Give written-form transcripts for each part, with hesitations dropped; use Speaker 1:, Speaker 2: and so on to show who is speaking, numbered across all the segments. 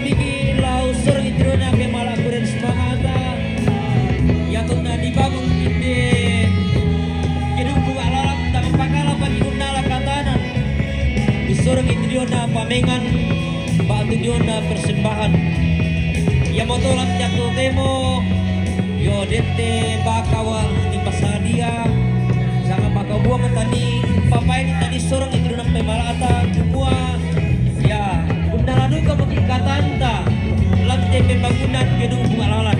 Speaker 1: bikin lausur itu na malah kurang semangata. Ya tuh na dibangun ide gedung bunga lalat tak pakala pagi unala katanan. Disorong itu dia na pamengan batu dia na persembahan. Ya motolan jatuh demo yo dete bakawa di pasadia sama bakau buang tadi papa ini tadi sorong itu nampai malata semua ya undang adu ke katanta lantai pembangunan gedung bunga lalat.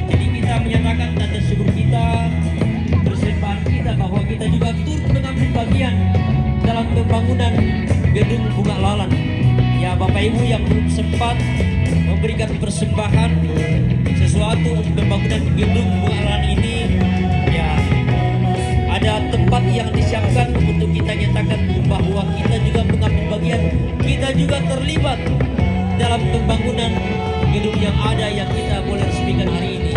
Speaker 1: Jadi kita menyatakan tanda syukur kita persembahan kita bahwa kita juga turut mengambil bagian dalam pembangunan gedung bunga lalat. Ya Bapak Ibu yang belum sempat memberikan persembahan sesuatu untuk pembangunan gedung bunga lalat ini, ya ada tempat yang disiapkan untuk kita nyatakan bahwa kita juga mengambil bagian, kita juga terlibat dalam pembangunan gedung yang ada yang kita boleh resmikan hari ini.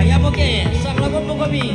Speaker 1: Ya oke, salam kami.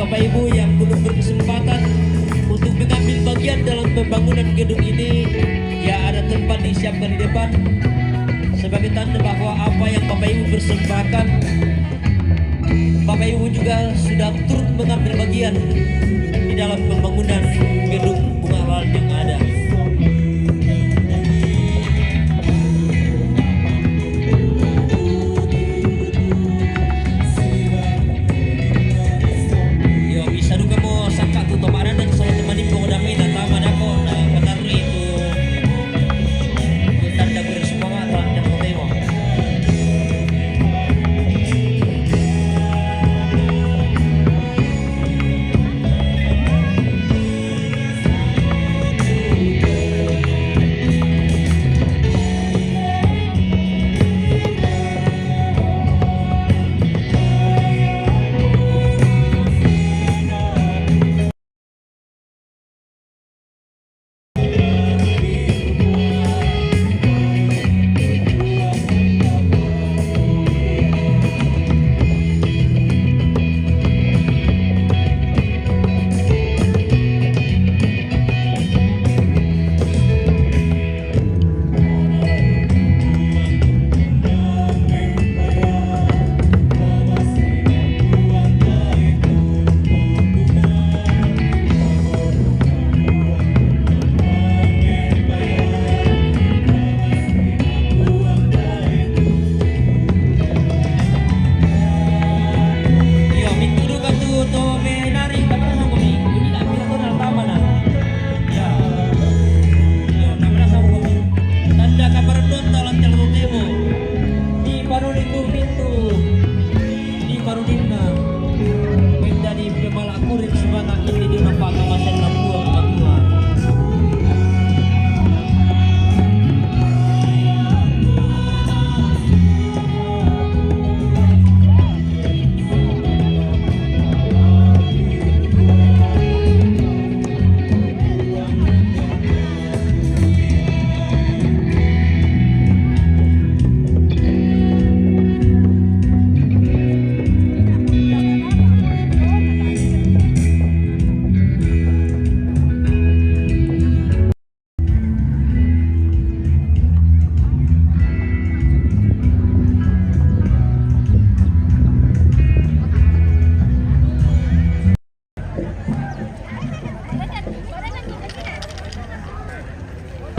Speaker 1: Bapak Ibu yang belum berkesempatan untuk mengambil bagian dalam pembangunan gedung ini, ya ada tempat disiapkan di depan sebagai tanda bahwa apa yang Bapak Ibu persembahkan, Bapak Ibu juga sudah turut mengambil bagian di dalam pembangunan gedung bunga lalat yang ada.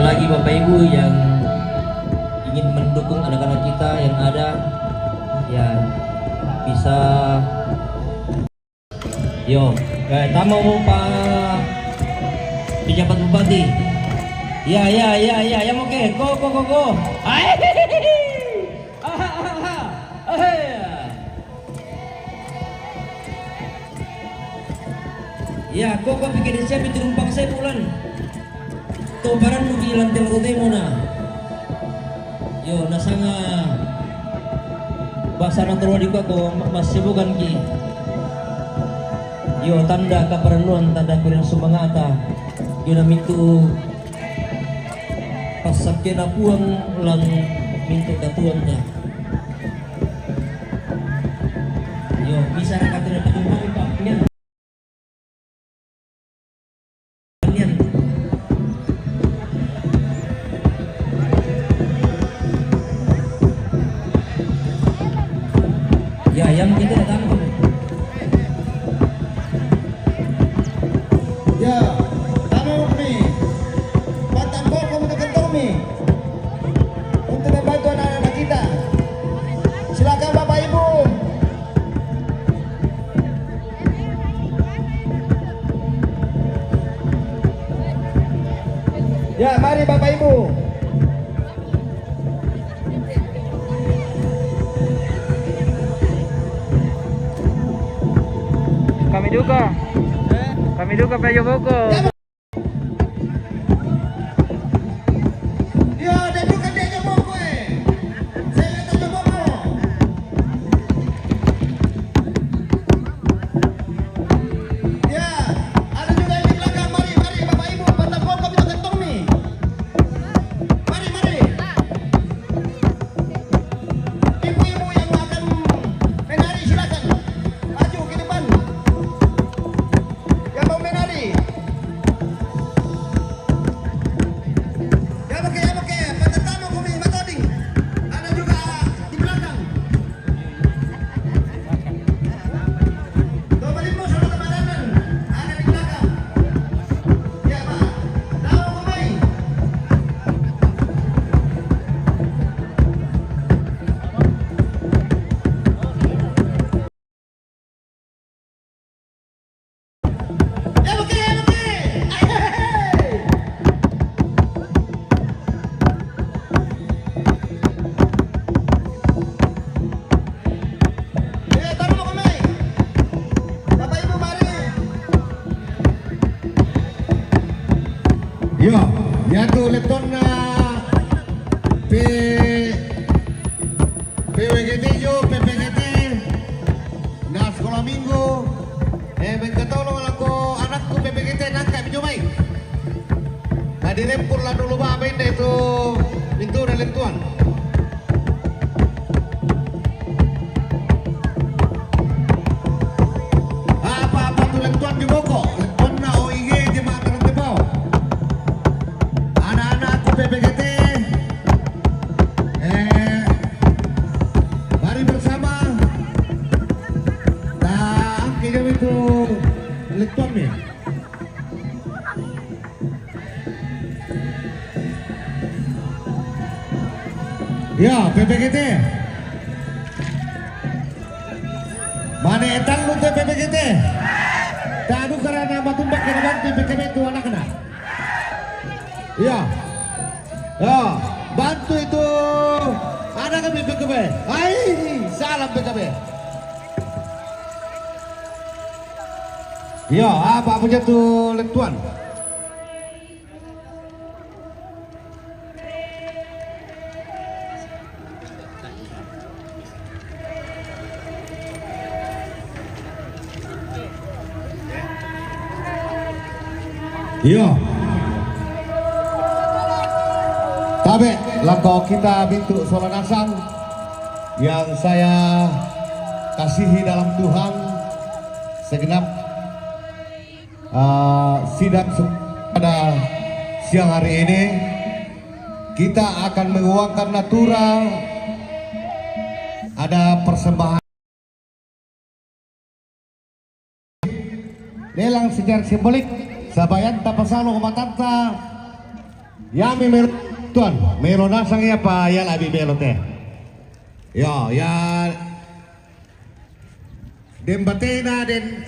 Speaker 1: Lagi Bapak Ibu yang ingin mendukung anak-anak kita yang ada, ya bisa tamu Pak pejabat bupati. Ya oke, go. Ya, kau pikir siapa itu rumpang saya bulan. Tobaran mu di lantai rotemo na. Yo, nasanga bahasa naturo di ko masih bukan ki. Yo, tanda kaparenuan tanda kurang sumangata. Yo na mintu pasak kena puang lang mintu katuan niya. Yo, bisa na katulad ng mga ipakyan. Ya, yang kita datang ko.
Speaker 2: Ya, tama kami. Patampo kami na kami. Untuk membantu anak-anak kita. Silakan Bapak Ibu. Ya, mari Bapak Ibu.
Speaker 3: Kami duka Pak Joko.
Speaker 2: Ya, dan juga dia Joko. Saya kata Joko. Ya, ada juga yang di belakang. Mari Bapak Ibu, patampo kami na kami. Mari. Ibu-ibu yang akan menari silakan. Maju ke depan. Yang mau menari. Ya oke, pesertamu kami matoding. Ada juga di belakang. Coba limu sama teman-teman. Ada di belakang. Ya Pak, tahu kami. Ya oke. Ya, taruh mau kami. Bapak Ibu mari. Yo, yaitu leton na PWGT yo, PPGT na sekolah minggu. Magkatulong ako anakku PPGT nangka bijumay. Dirempur lah dulu ba benda itu pintu dan lentuan. Apa tuh lentuan di boko? Lentuan na OIG jemaah terantibau. Anak-anakku PPGT mari bersama. Nah, kayaknya itu lentuan nih. Ya, PPGT. Mana etang lu teh PPGT? Tadu karena matumbak kena bantu PPGT itu anak-anak. Ya. Ya, bantu itu anak kami PPGT. Hai, salam PPGT. Ya, apa punya tuh lentuan? Iya. Tabe, lako kita bintu solanasang yang saya kasihi dalam Tuhan segenap sidang pada siang hari ini kita akan menguangkan natura, ada persembahan lelang secara simbolik sabayan tapasalo kumatanta yami tuan melona sang ya pa ya labi belote yo ya dembatena den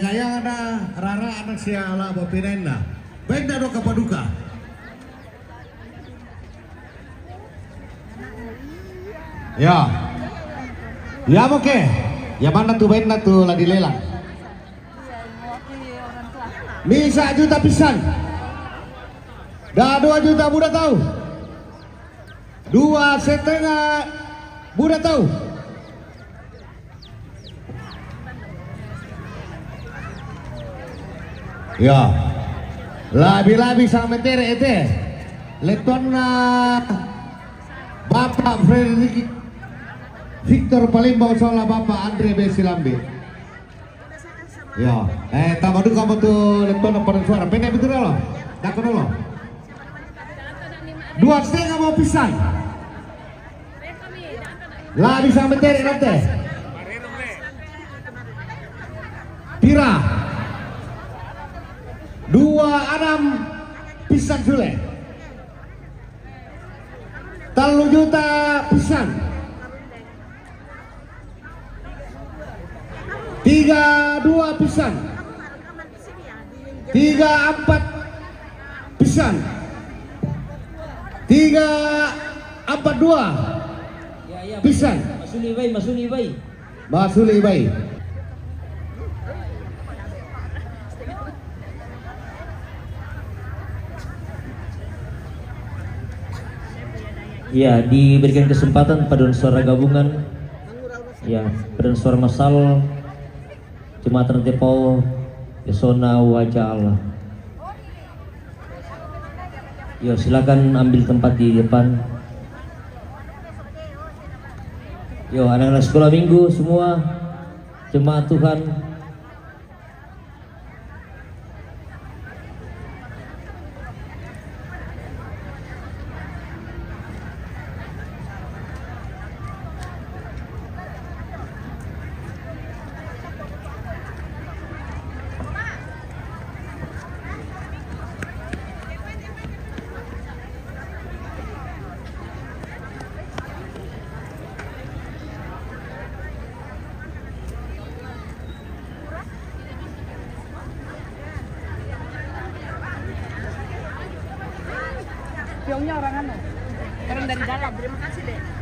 Speaker 2: gaya na rara anak siala bapinena benda do kapaduka ya ya oke ya mana tuh benda tuh lagi lelang Misa juta pisan. Dah 2 juta budak tahu. 2,5 budak tahu. Ya. Labi-labi sama tere ete. Leton Bapak Frederick Victor Palembang soal Bapak Andre B. Silambe. Ya, tambah dulu kamu tuh leton pada suara pendek betul loh. Tak dulu. 2,5 mau pisang. Lah bisa menteri nanti. Tira. 2,6 pisang sule. 3 juta pisang. 32 pisang. 34 pisang. 342
Speaker 1: Ya,
Speaker 2: pisang.
Speaker 1: Masuli bay.
Speaker 2: Masuli bay.
Speaker 1: Ya, diberikan kesempatan paduan suara gabungan. Ya, paduan suara masal Jumatan Tepau Yasona Wajah Allah. Yo, silakan ambil tempat di depan. Yo, anak-anak sekolah minggu semua, jemaat Tuhan.
Speaker 3: Piongnya orang anu. Turun dari dalam. Terima kasih, Dek.